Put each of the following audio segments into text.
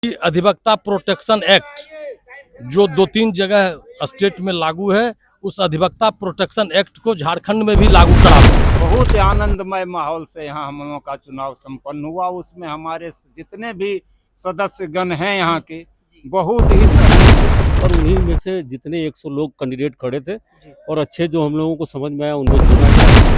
अधिवक्ता protection act जो 2-3 जगह स्टेट में लागू है, उस अधिवक्ता प्रोटेक्शन एक्ट को झारखंड में भी लागू करा दो। बहुत आनंदमय माहौल से यहाँ हम लोगों का चुनाव संपन्न हुआ। उसमें हमारे जितने भी सदस्यगण हैं यहाँ के बहुत ही और उन्हीं में से जितने 100 लोग कैंडिडेट खड़े थे और अच्छे जो हम लोगों को समझ में आया उनको चुना गया।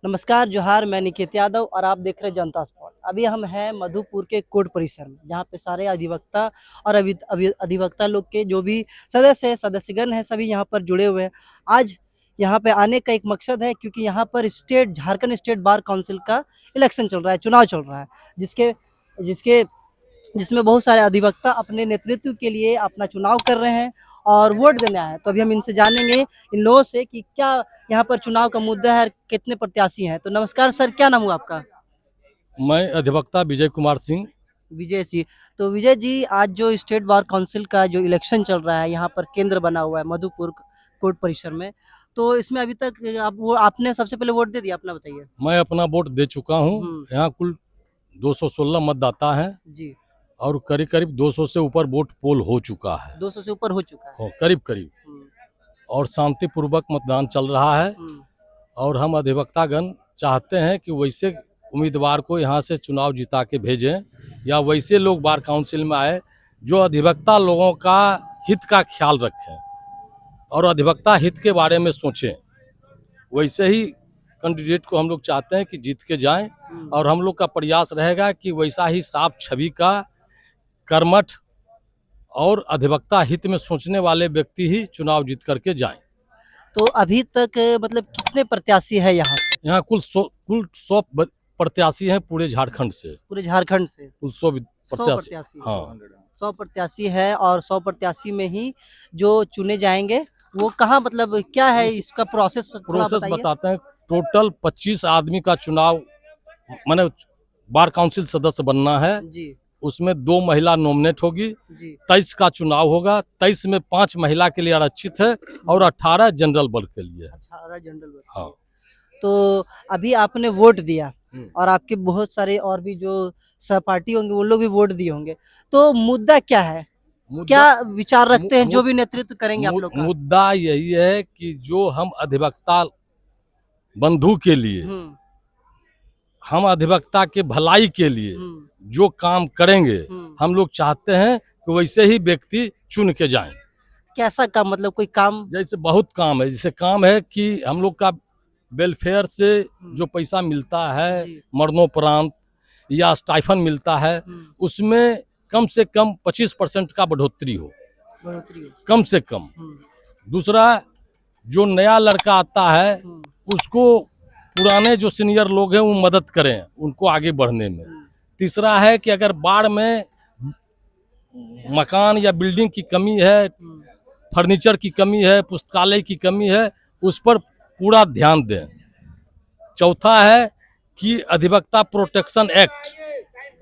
नमस्कार, जोहार। मैं निकेत यादव और आप देख रहे हैं जनता स्पॉट। अभी हम हैं मधुपुर के कोर्ट परिसर में, जहाँ पे सारे अधिवक्ता और अधिवक्ता लोग के जो भी सदस्यगण हैं, सभी यहाँ पर जुड़े हुए हैं। आज यहाँ पे आने का एक मकसद है, क्योंकि यहाँ पर झारखंड स्टेट बार काउंसिल का इलेक्शन चल रहा है, चुनाव चल रहा है, जिसमें बहुत सारे अधिवक्ता अपने नेतृत्व के लिए अपना चुनाव कर रहे हैं और वोट देना है। तो अभी हम इनसे जानेंगे, इन लोगों से, कि क्या यहाँ पर चुनाव का मुद्दा है, कितने प्रत्याशी हैं। तो नमस्कार सर, क्या नाम हुआ आपका? मैं अधिवक्ता विजय कुमार सिंह। विजय जी। तो विजय जी, आज जो स्टेट बार काउंसिल का जो इलेक्शन चल रहा है, यहाँ पर केंद्र बना हुआ है मधुपुर कोर्ट परिसर में, तो इसमें अभी तक आपने सबसे पहले वोट दे दिया? अपना बताइए। मैं अपना वोट दे चुका हूँ। यहाँ कुल 216 मतदाता हैं जी। और करीब करीब 200 से ऊपर वोट पोल हो चुका है। 200 से ऊपर हो चुका है। करीब और शांतिपूर्वक मतदान चल रहा है। और हम अधिवक्तागण चाहते हैं कि वैसे उम्मीदवार को यहाँ से चुनाव जिता के भेजें, या वैसे लोग बार काउंसिल में आए जो अधिवक्ता लोगों का हित का ख्याल रखें और अधिवक्ता हित के बारे में सोचें। वैसे ही कैंडिडेट को हम लोग चाहते हैं कि जीत के जाएं, और हम लोग का प्रयास रहेगा कि वैसा ही साफ छवि का, कर्मठ और अधिवक्ता हित में सोचने वाले व्यक्ति ही चुनाव जीत करके जाएं। तो अभी तक मतलब कितने प्रत्याशी है यहाँ? यहाँ कुल 100 प्रत्याशी हैं पूरे झारखंड से। पूरे झारखंड से कुल 100 प्रत्याशी। हाँ, 100 प्रत्याशी है, और 100 प्रत्याशी में ही जो चुने जाएंगे वो कहाँ, मतलब क्या है इसका प्रोसेस बताते हैं। टोटल 25 आदमी का चुनाव, माने बार काउंसिल सदस्य बनना है जी। उसमें 2 महिला नॉमिनेट होगी। 23 का चुनाव होगा। 23 में 5 महिला के लिए आरक्षित है और 18 जनरल वर्ग के लिए। 18 जनरल वर्ग। हाँ। तो अभी आपने वोट दिया और आपके बहुत सारे और भी जो सहपाठी होंगे वो लोग भी वोट दिए होंगे, तो मुद्दा क्या है? क्या विचार रखते हैं जो भी नेतृत्व करेंगे आप लोग का? मुद्दा यही है कि जो हम अधिवक्ता बंधु के लिए, हम अधिवक्ता के भलाई के लिए जो काम करेंगे, हम लोग चाहते हैं कि वैसे ही व्यक्ति चुन के जाएं। कैसा काम? मतलब कोई काम? जैसे बहुत काम है। जैसे काम है कि हम लोग का वेलफेयर से जो पैसा मिलता है मरणोपरांत, या स्टाइफन मिलता है, उसमें कम से कम 25% का बढ़ोतरी हो, कम से कम। दूसरा, जो नया लड़का आता है उसको पुराने जो सीनियर लोग हैं वो मदद करें उनको आगे बढ़ने में। तीसरा है कि अगर बाढ़ में मकान या बिल्डिंग की कमी है, फर्नीचर की कमी है, पुस्तकालय की कमी है, उस पर पूरा ध्यान दें। चौथा है कि अधिवक्ता प्रोटेक्शन एक्ट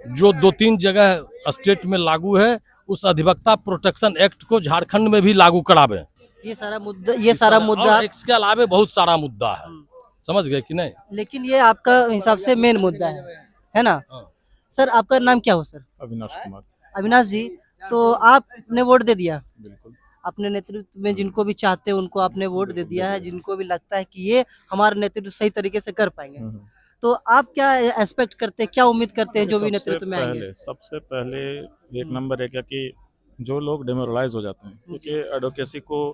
जो 2-3 जगह स्टेट में लागू है, उस अधिवक्ता प्रोटेक्शन एक्ट को झारखंड में भी लागू करावें। ये सारा मुद्दा इसके अलावा बहुत सारा मुद्दा है। समझ गए कि नहीं? लेकिन ये आपका हिसाब से मेन मुद्दा है ना? सर, आपका नाम क्या हो सर? अविनाश कुमार। अविनाश जी, तो आपने वोट दे दिया? बिल्कुल। अपने नेतृत्व में जिनको भी चाहते हैं उनको आपने वोट दे दिया है, जिनको भी लगता है कि ये हमारा नेतृत्व सही तरीके से कर पाएंगे। तो आप क्या एक्सपेक्ट करते हैं, क्या उम्मीद करते हैं जो भी नेतृत्व में आएंगे? सबसे पहले एक नंबर है क्या कि जो लोग डिमोरलाइज हो जाते हैं, क्योंकि एडवोकेसी को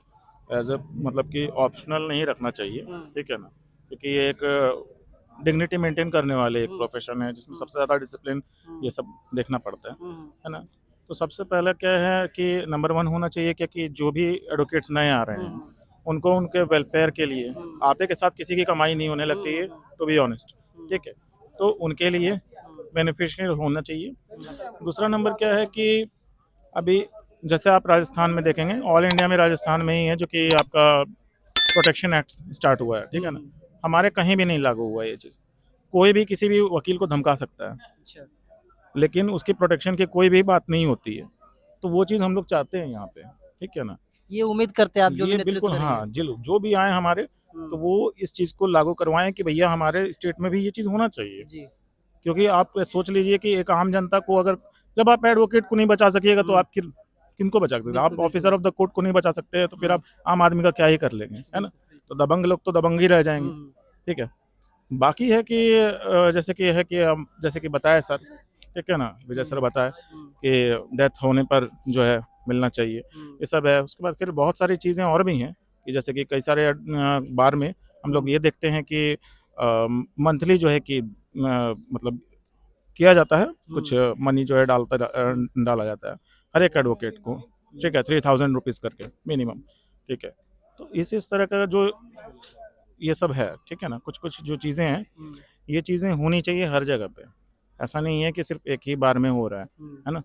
एज ए मतलब कि ऑप्शनल नहीं रखना चाहिए, ठीक है ना, क्योंकि ये एक डिग्निटी मेंटेन करने वाले एक प्रोफेशन है जिसमें सबसे ज़्यादा डिसिप्लिन ये सब देखना पड़ता है ना। तो सबसे पहले क्या है कि नंबर 1 होना चाहिए क्या कि जो भी एडवोकेट्स नए आ रहे हैं उनको उनके वेलफेयर के लिए, आते के साथ किसी की कमाई नहीं होने लगती है, टू बी ऑनेस्ट, ठीक है, तो उनके लिए बेनिफिशियल होना चाहिए। दूसरा नंबर क्या है कि अभी जैसे आप राजस्थान में देखेंगे, ऑल इंडिया में राजस्थान में ही है जो कि आपका प्रोटेक्शन एक्ट स्टार्ट हुआ है, ठीक है ना। हमारे कहीं भी नहीं लागू हुआ है ये चीज़। कोई भी किसी भी वकील को धमका सकता है, लेकिन उसकी प्रोटेक्शन की कोई भी बात नहीं होती है। तो वो चीज़ हम लोग चाहते हैं यहाँ पे, ठीक है ना। ये उम्मीद करते हैं आप जो भी ये नेतृत्व बिल्कुल, करेंगे। हाँ, जो भी आए हमारे, तो वो इस चीज़ को लागू करवाएं कि भैया हमारे स्टेट में भी ये चीज़ होना चाहिए। जी क्योंकि आप सोच लीजिए कि एक आम जनता को अगर, जब आप एडवोकेट को नहीं बचा सकिएगा तो आप किनको बचा सकते हैं? आप बिल्कुल, ऑफिसर ऑफ द कोर्ट को नहीं बचा सकते हैं, तो फिर आप आम आदमी का क्या ही कर लेंगे, है ना? तो दबंग लोग तो दबंग ही रह जाएंगे। ठीक है। बाकी है कि जैसे कि है कि हम जैसे कि बताया सर, ठीक है ना, विजय सर बताया कि डेथ होने पर जो है मिलना चाहिए, ये सब है। उसके बाद फिर बहुत सारी चीज़ें और भी हैं कि जैसे कि कई सारे बार में हम लोग ये देखते हैं कि मंथली जो है कि मतलब किया जाता है, कुछ मनी जो है डाला जाता है हर एक एडवोकेट को, ठीक है, 3000 रुपीज़ करके मिनिमम, ठीक है। तो इस तरह का जो ये सब है, ठीक है ना, कुछ कुछ जो चीज़ें हैं, ये चीज़ें होनी चाहिए हर जगह पे। ऐसा नहीं है कि सिर्फ एक ही बार में हो रहा है ना?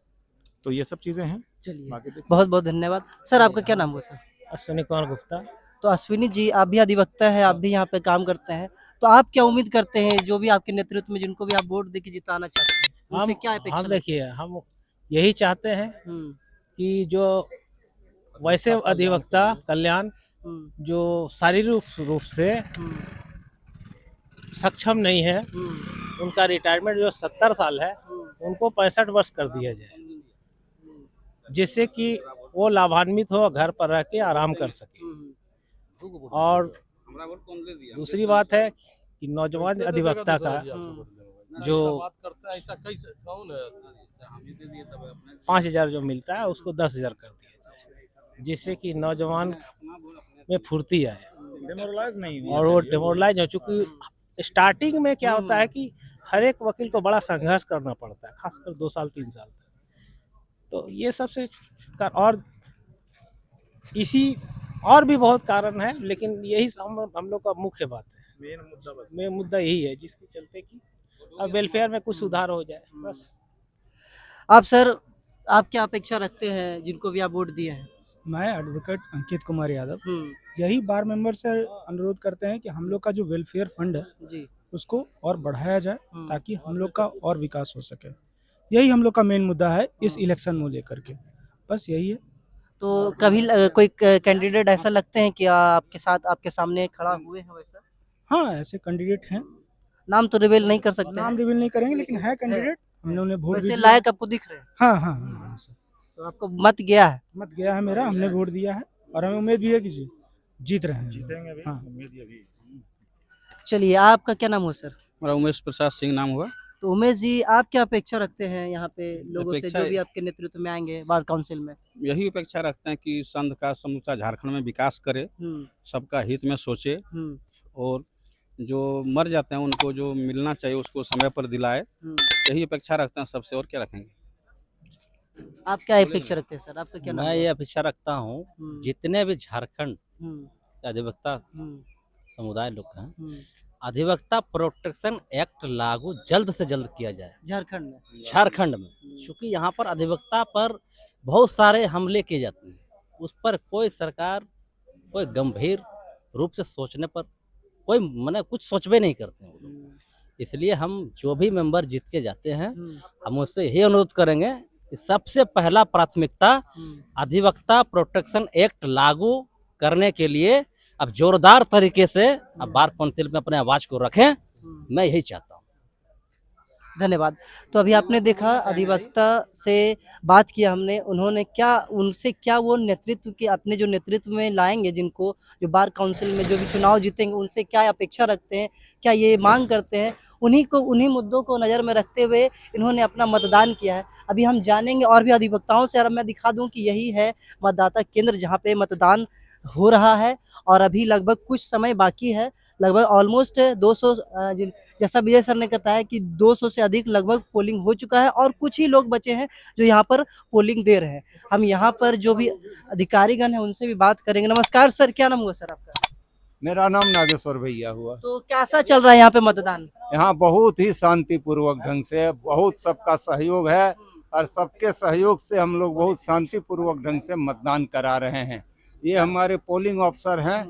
तो ये सब चीज़ें हैं। चलिए बाकी देखिए। बहुत बहुत धन्यवाद। सर आपका क्या नाम हुआ सर? अश्विनी कुमार गुप्ता। तो अश्विनी जी आप भी अधिवक्ता हैं, आप भी यहाँ पे काम करते हैं, तो आप क्या उम्मीद करते हैं जो भी आपके नेतृत्व में जिनको भी आप वोट देके जिताना चाहते हैं उनसे क्या अपेक्षा हम रखते हैं? देखिए, हम यही चाहते हैं हम्म, कि जो वैसे अधिवक्ता कल्याण जो शारीरिक रूप से हम्म, सक्षम नहीं है, उनका रिटायरमेंट जो 70 साल है उनको 65 वर्ष कर दिया जाए, जिससे कि वो लाभान्वित हो, घर पर रह के आराम कर सके। और दूसरी बात है कि नौजवान अधिवक्ता का जो 5,000 जो मिलता है उसको 10,000 कर दिया जाए, जिससे कि नौजवान में फुर्ती आए डिमोरलाइज नहीं होना और वो चाहिए। डिमोरलाइज हो। चूँकि स्टार्टिंग में क्या होता है कि हर एक वकील को बड़ा संघर्ष करना पड़ता है, खासकर 2 साल 3 साल तक। तो ये सबसे और इसी और भी बहुत कारण है, लेकिन यही हम लोग का मुख्य बात है, मेन मुद्दा बस। मेन मुद्दा यही है जिसके चलते कि अब वेलफेयर में कुछ सुधार हो जाए बस। आप सर आप क्या अपेक्षा रखते हैं जिनको भी आप वोट दिए हैं? मैं एडवोकेट अंकित कुमार यादव हम्म, यही बार मेंबर से अनुरोध करते हैं कि हम लोग का जो वेलफेयर फंड है जी उसको और बढ़ाया जाए हम्म। ताकि हम लोग का और विकास हो सके। यही हम लोग का मेन मुद्दा है इस इलेक्शन में लेकर के, बस यही है। तो कभी कोई कैंडिडेट ऐसा लगते हैं कि आपके साथ आपके सामने खड़ा हुए हैं वैसा? हाँ, ऐसे कैंडिडेट हैं, नाम तो रिवील नहीं कर सकते नाम हैं, रिवील नहीं करेंगे लेकिन है कैंडिडेट, हमने उन्हें वोट भी वैसे दिया। लायक आपको दिख रहे हैं, हाँ हाँ हाँ सर, तो आपको मत गया है। मत गया है मेरा, हमने वोट दिया है और हमें उम्मीद भी है कि जीत रहे हैं। जीतेंगे भी, हाँ। उम्मीद ये भी। चलिए आपका क्या नाम हुआ सर? मेरा उमेश प्रसाद सिंह नाम हुआ। तो उमेश जी आप क्या अपेक्षा रखते हैं यहाँ पे लोगों से अपेक्षा- जो भी आपके नेतृत्व में आएंगे बार काउंसिल में? यही अपेक्षा रखते हैं कि संघ का समूचा झारखंड में विकास करे, सबका हित में सोचे हम्म, और जो मर जाते हैं उनको जो मिलना चाहिए उसको समय पर दिलाए। हम्म। यही अपेक्षा रखते हैं सबसे, और क्या रखेंगे। आप क्या अपेक्षा रखते हैं सर? आपका क्या नाम मैं है? ये अपेक्षा रखता हूँ हम्म, जितने भी झारखंड हम्म, के अधिवक्ता हम्म, समुदाय लोग हैं, हम्म। अधिवक्ता प्रोटेक्शन एक्ट लागू जल्द से जल्द किया जाए झारखंड में? झारखंड में। क्योंकि यहाँ पर अधिवक्ता पर बहुत सारे हमले किए जाते हैं, उस पर कोई सरकार कोई गंभीर रूप से सोचने पर कोई माने कुछ सोचबे नहीं करते हैं वो लोग। इसलिए हम जो भी मेंबर जीत के जाते हैं, हम उससे यही अनुरोध करेंगे कि सबसे पहला प्राथमिकता अधिवक्ता प्रोटेक्शन एक्ट लागू करने के लिए अब जोरदार तरीके से अब बार काउंसिल में अपने आवाज को रखें, मैं यही चाहता हूँ। धन्यवाद। तो अभी आपने देखा अधिवक्ता से बात किया हमने, उन्होंने क्या उनसे क्या वो नेतृत्व के अपने जो नेतृत्व में लाएंगे जिनको जो बार काउंसिल में जो भी चुनाव जीतेंगे उनसे क्या अपेक्षा रखते हैं, क्या ये मांग करते हैं, उन्हीं मुद्दों को नज़र में रखते हुए इन्होंने अपना मतदान किया है। अभी हम जानेंगे और भी अधिवक्ताओं से, और मैं दिखा दूँ कि यही है मतदाता केंद्र जहाँ पे मतदान हो रहा है और अभी लगभग कुछ समय बाकी है, लगभग ऑलमोस्ट 200 जैसा विजय सर ने बताया कि 200 से अधिक लगभग पोलिंग हो चुका है और कुछ ही लोग बचे हैं जो यहाँ पर पोलिंग दे रहे हैं। हम यहाँ पर जो भी अधिकारीगण हैं उनसे भी बात करेंगे। नमस्कार सर, क्या नाम हुआ सर आपका? मेरा नाम नागेश्वर भैया हुआ। तो कैसा चल रहा है यहाँ पे मतदान? यहाँ बहुत ही शांतिपूर्वक ढंग से, बहुत सबका सहयोग है और सबके सहयोग से हम लोग बहुत शांतिपूर्वक ढंग से मतदान करा रहे हैं। ये हमारे पोलिंग ऑफिसर हैं,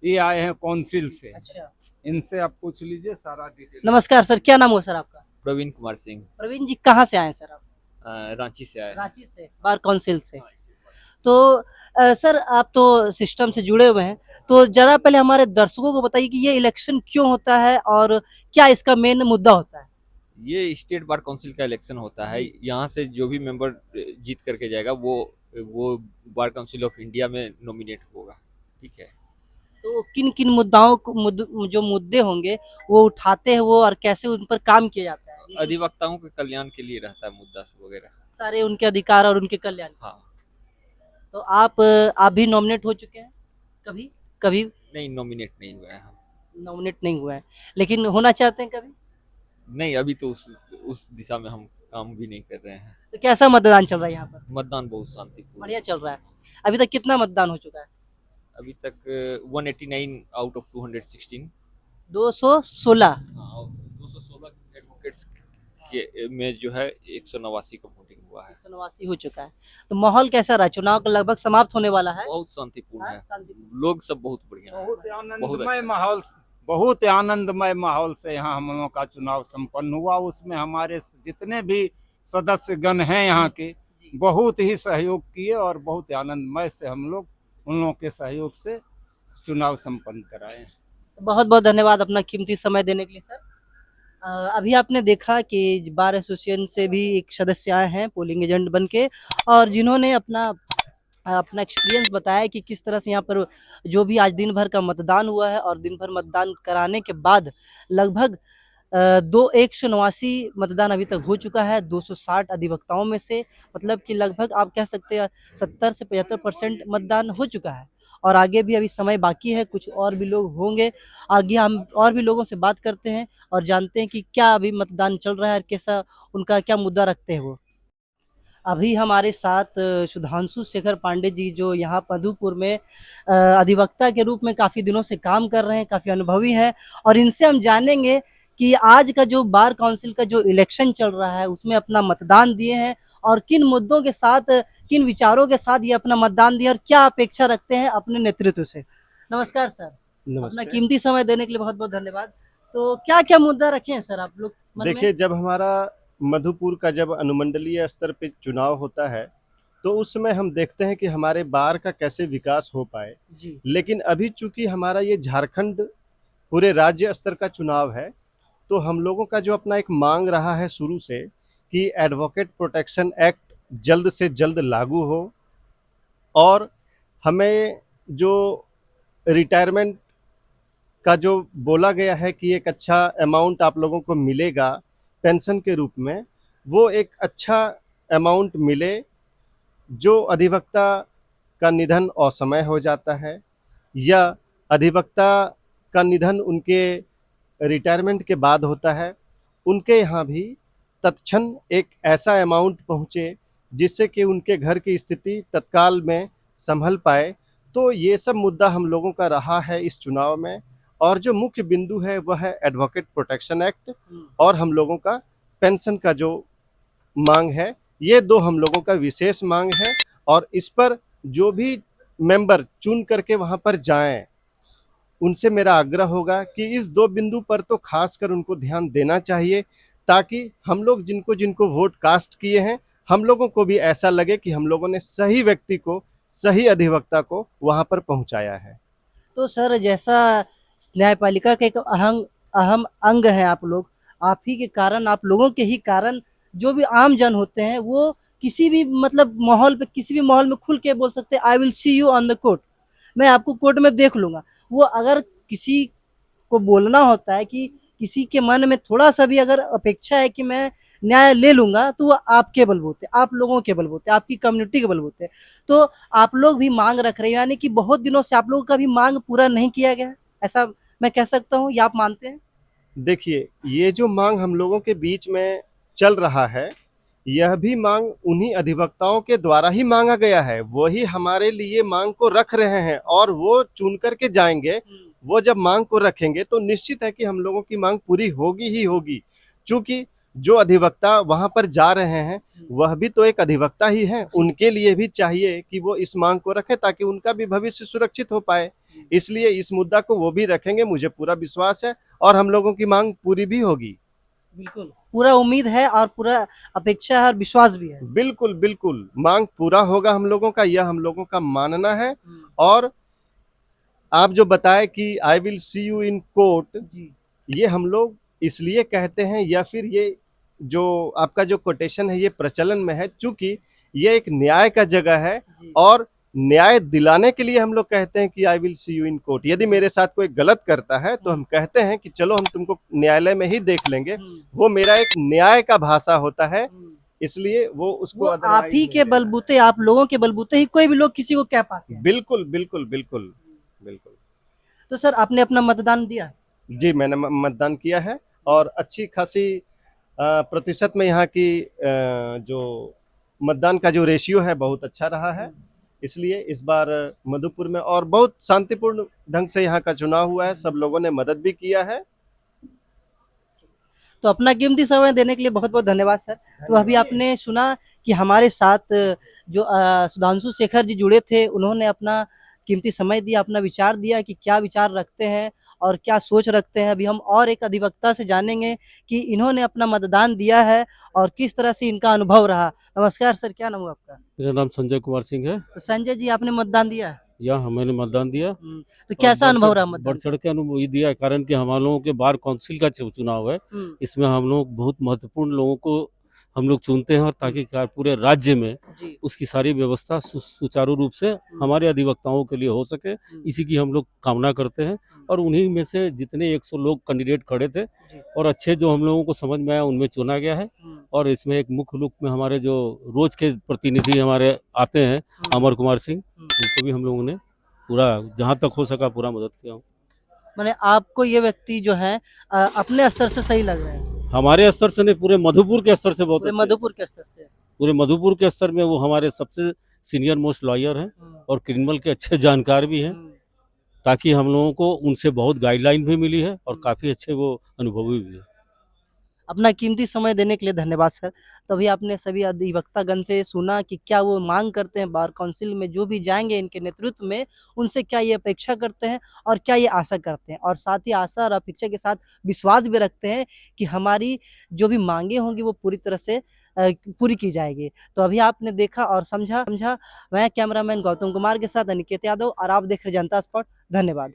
ये आए हैं काउंसिल से। अच्छा, इनसे आप पूछ लीजिए सारा डिटेल। नमस्कार सर, क्या नाम हुआ सर आपका? प्रवीण कुमार सिंह, प्रवीण जी कहाँ से आए सर आप? रांची से आए। रांची से, बार काउंसिल से। तो सर आप तो सिस्टम से जुड़े हुए हैं, तो जरा पहले हमारे दर्शकों को बताइए कि ये इलेक्शन क्यों होता है और क्या इसका मेन मुद्दा होता है? ये स्टेट बार काउंसिल का इलेक्शन होता है। यहाँ से जो भी मेंबर जीत करके जाएगा वो बार काउंसिल ऑफ इंडिया में नॉमिनेट होगा। ठीक है। तो किन किन मुद्दाओं को जो मुद्दे होंगे वो उठाते हैं वो और कैसे उन पर काम किया जाता है? अधिवक्ताओं के कल्याण के लिए रहता है मुद्दा वगैरह। सारे उनके अधिकार और उनके कल्याण। हाँ। तो आप भी नॉमिनेट हो चुके हैं कभी? कभी नहीं, नॉमिनेट नहीं हुआ है हम। नॉमिनेट नहीं हुआ है, लेकिन होना चाहते हैं कभी? नहीं, अभी तो उस दिशा में हम काम भी नहीं कर रहे हैं। तो कैसा मतदान चल रहा है यहाँ पर? मतदान बहुत शांतिपूर्ण। बढ़िया चल रहा है। अभी तक कितना मतदान हो चुका है? अभी तक 189 आउट ऑफ 216। 216। हाँ, 216 एडवोकेट्स के में जो है 189 का वोटिंग हुआ है। 189 हो चुका है। तो माहौल कैसा रहा? चुनाव का लगभग समाप्त होने वाला है। बहुत शांतिपूर्ण हाँ, है। शांतिपूर्ण। लोग सब बहुत बढ़िया है। बहुत आनंदमय अच्छा। माहौल, बहुत आनंदमय माहौल से यहाँ हम लोगों का चुनाव संपन्न हुआ। उसमें हमारे जितने भी सदस्यगण हैं यहाँ के बहुत ही सहयोग किए और बहुत आनंदमय से हम लोग उन लोगों के सहयोग से चुनाव संपन्न कराए। बहुत बहुत धन्यवाद अपना कीमती समय देने के लिए सर। अभी आपने देखा कि बार एसोसिएशन से भी एक सदस्य आए हैं पोलिंग एजेंट बन के और जिन्होंने अपना अपना एक्सपीरियंस बताया कि किस तरह से यहाँ पर जो भी आज दिन भर का मतदान हुआ है और दिन भर मतदान कराने के बाद लगभग 189 मतदान अभी तक हो चुका है 260 अधिवक्ताओं में से, मतलब कि लगभग आप कह सकते हैं 70 से 75% मतदान हो चुका है और आगे भी अभी समय बाकी है, कुछ और भी लोग होंगे। आगे हम और भी लोगों से बात करते हैं और जानते हैं कि क्या अभी मतदान चल रहा है और कैसा उनका क्या मुद्दा रखते हैं वो। अभी हमारे साथ सुधांशु शेखर पांडे जी जो यहाँ मधुपुर में अधिवक्ता के रूप में काफ़ी दिनों से काम कर रहे हैं, काफ़ी अनुभवी हैं और इनसे हम जानेंगे कि आज का जो बार काउंसिल का जो इलेक्शन चल रहा है उसमें अपना मतदान दिए हैं और किन मुद्दों के साथ, किन विचारों के साथ ये अपना मतदान दिए और क्या अपेक्षा रखते हैं अपने नेतृत्व से। नमस्कार सर। अपना कीमती समय देने के लिए बहुत बहुत धन्यवाद। तो क्या क्या मुद्दा रखे हैं सर आप लोग मन में? देखिए, जब हमारा मधुपुर का जब अनुमंडलीय स्तर पे चुनाव होता है तो उस समय हम देखते हैं कि हमारे बार का कैसे विकास हो पाए जी। लेकिन अभी चूंकि हमारा ये झारखंड पूरे राज्य स्तर का चुनाव है तो हम लोगों का जो अपना एक मांग रहा है शुरू से कि एडवोकेट प्रोटेक्शन एक्ट जल्द से जल्द लागू हो और हमें जो रिटायरमेंट का जो बोला गया है कि एक अच्छा अमाउंट आप लोगों को मिलेगा पेंशन के रूप में, वो एक अच्छा अमाउंट मिले। जो अधिवक्ता का निधन असमय हो जाता है या अधिवक्ता का निधन उनके रिटायरमेंट के बाद होता है, उनके यहाँ भी तत्क्षण एक ऐसा अमाउंट पहुँचे जिससे कि उनके घर की स्थिति तत्काल में संभल पाए। तो ये सब मुद्दा हम लोगों का रहा है इस चुनाव में और जो मुख्य बिंदु है वह है एडवोकेट प्रोटेक्शन एक्ट और हम लोगों का पेंशन का जो मांग है, ये दो हम लोगों का विशेष मांग है और इस पर जो भी मेंबर चुन करके वहां पर जाएं उनसे मेरा आग्रह होगा कि इस दो बिंदु पर तो खासकर उनको ध्यान देना चाहिए ताकि हम लोग जिनको जिनको वोट कास्ट किए हैं हम लोगों को भी ऐसा लगे कि हम लोगों ने सही व्यक्ति को, सही अधिवक्ता को वहां पर पहुंचाया है। तो सर जैसा न्यायपालिका का एक अहम अंग है आप लोग, आप ही के कारण, आप लोगों के ही कारण जो भी आम जन होते हैं वो किसी भी मतलब माहौल पे, किसी भी माहौल में खुल के बोल सकते हैं आई will see you on the court, मैं आपको कोर्ट में देख लूंगा। वो अगर किसी को बोलना होता है कि किसी के मन में थोड़ा सा भी अगर अपेक्षा है कि मैं न्याय ले लूंगा तो वो आपके बलबूते, आप लोगों के बलबूते, आपकी कम्युनिटी के बलबूते। तो आप लोग भी मांग रख रहे हैं, यानी कि बहुत दिनों से आप लोगों का भी मांग पूरा नहीं किया गया, ऐसा मैं कह सकता हूँ, या आप मानते हैं? देखिए, ये जो मांग हम लोगों के बीच में चल रहा है यह भी मांग उन्हीं अधिवक्ताओं के द्वारा ही मांगा गया है, वही हमारे लिए मांग को रख रहे हैं और वो चुन करके जाएंगे। वो जब मांग को रखेंगे तो निश्चित है कि हम लोगों की मांग पूरी होगी ही होगी, क्योंकि जो अधिवक्ता वहां पर जा रहे हैं वह भी तो एक अधिवक्ता ही हैं, उनके लिए भी चाहिए कि वो इस मांग को रखें ताकि उनका भी भविष्य सुरक्षित हो पाए। इसलिए इस मुद्दा को वो भी रखेंगे, मुझे पूरा विश्वास है और हम लोगों की मांग पूरी भी होगी। बिल्कुल पूरा उम्मीद है और पूरा अपेक्षा है और विश्वास भी है। बिल्कुल बिल्कुल मांग पूरा होगा हम लोगों का, यह हम लोगों का मानना है। और आप जो बताए कि I will see you in court, जी ये हम लोग इसलिए कहते हैं या फिर ये जो आपका जो कोटेशन है ये प्रचलन में है, चूंकि ये एक न्याय का जगह है जी और न्याय दिलाने के लिए हम लोग कहते हैं कि I will see you in court. यदि मेरे साथ कोई गलत करता है तो हम कहते हैं कि चलो हम तुमको न्यायालय में ही देख लेंगे। वो मेरा एक न्याय का भाषा होता है, इसलिए वो उसको वो आप otherwise ही नहीं के लेगा। बलबूते, आप लोगों के बलबूते ही कोई भी लोग किसी को कह पाते हैं। बिल्कुल बिल्कुल बिल्कुल बिल्कुल। तो सर आपने अपना मतदान दिया? जी मैंने मतदान किया है और अच्छी खासी प्रतिशत में यहाँ की जो मतदान का जो रेशियो है बहुत अच्छा रहा है। इसलिए इस बार मधुपुर में और बहुत शांतिपूर्ण ढंग से यहाँ का चुनाव हुआ है, सब लोगों ने मदद भी किया है। तो अपना कीमती समय देने के लिए बहुत बहुत धन्यवाद सर। तो अभी आपने सुना कि हमारे साथ जो सुधांशु शेखर जी जुड़े थे, उन्होंने अपना कीमती समय दिया, अपना विचार दिया कि क्या विचार रखते हैं और क्या सोच रखते हैं। अभी हम और एक अधिवक्ता से जानेंगे कि इन्होंने अपना मतदान दिया है और किस तरह से इनका अनुभव रहा। नमस्कार सर, क्या नाम है आपका? मेरा नाम संजय कुमार सिंह है। तो संजय जी आपने मतदान दिया है? यहाँ मैंने मतदान दिया। तो कैसा और अनुभव रहा बढ़ मतदान? चढ़ के अनुभव ये दिया, कारण कि हम लोगों के बार काउंसिल का चुनाव है। इसमें हम लोग बहुत महत्वपूर्ण लोगों को हम लोग चुनते हैं, और ताकि पूरे राज्य में जी उसकी सारी व्यवस्था सुचारू रूप से हमारे अधिवक्ताओं के लिए हो सके, इसी की हम लोग कामना करते हैं। और उन्हीं में से जितने 100 लोग कैंडिडेट खड़े थे और अच्छे जो हम लोगों को समझ में आया उनमें चुना गया है। और इसमें एक मुख्य रूप में हमारे जो रोज के प्रतिनिधि हमारे आते हैं, अमर कुमार सिंह, उनको भी हम लोगों ने पूरा जहाँ तक हो सका पूरा मदद किया हूँ। मैंने आपको ये व्यक्ति जो है अपने स्तर से सही लग रहे हैं? हमारे स्तर से नहीं, पूरे मधुपुर के स्तर से बहुत पूरे अच्छे। मधुपुर के स्तर से? पूरे मधुपुर के स्तर में वो हमारे सबसे सीनियर मोस्ट लॉयर हैं और क्रिमिनल के अच्छे जानकार भी हैं, ताकि हम लोगों को उनसे बहुत गाइडलाइन भी मिली है और काफ़ी अच्छे वो अनुभवी भी है। अपना कीमती समय देने के लिए धन्यवाद सर। तभी आपने सभी अधिवक्तागण से सुना कि क्या वो मांग करते हैं, बार काउंसिल में जो भी जाएंगे इनके नेतृत्व में, उनसे क्या ये अपेक्षा करते हैं और क्या ये आशा करते हैं, और साथ ही आशा और अपेक्षा के साथ विश्वास भी रखते हैं कि हमारी जो भी मांगे होंगी वो पूरी तरह से पूरी की जाएगी। तो अभी आपने देखा और समझा। मैं कैमरामैन गौतम कुमार के साथ अनिकेत यादव, और आप देख रहे जनता स्पॉट। धन्यवाद।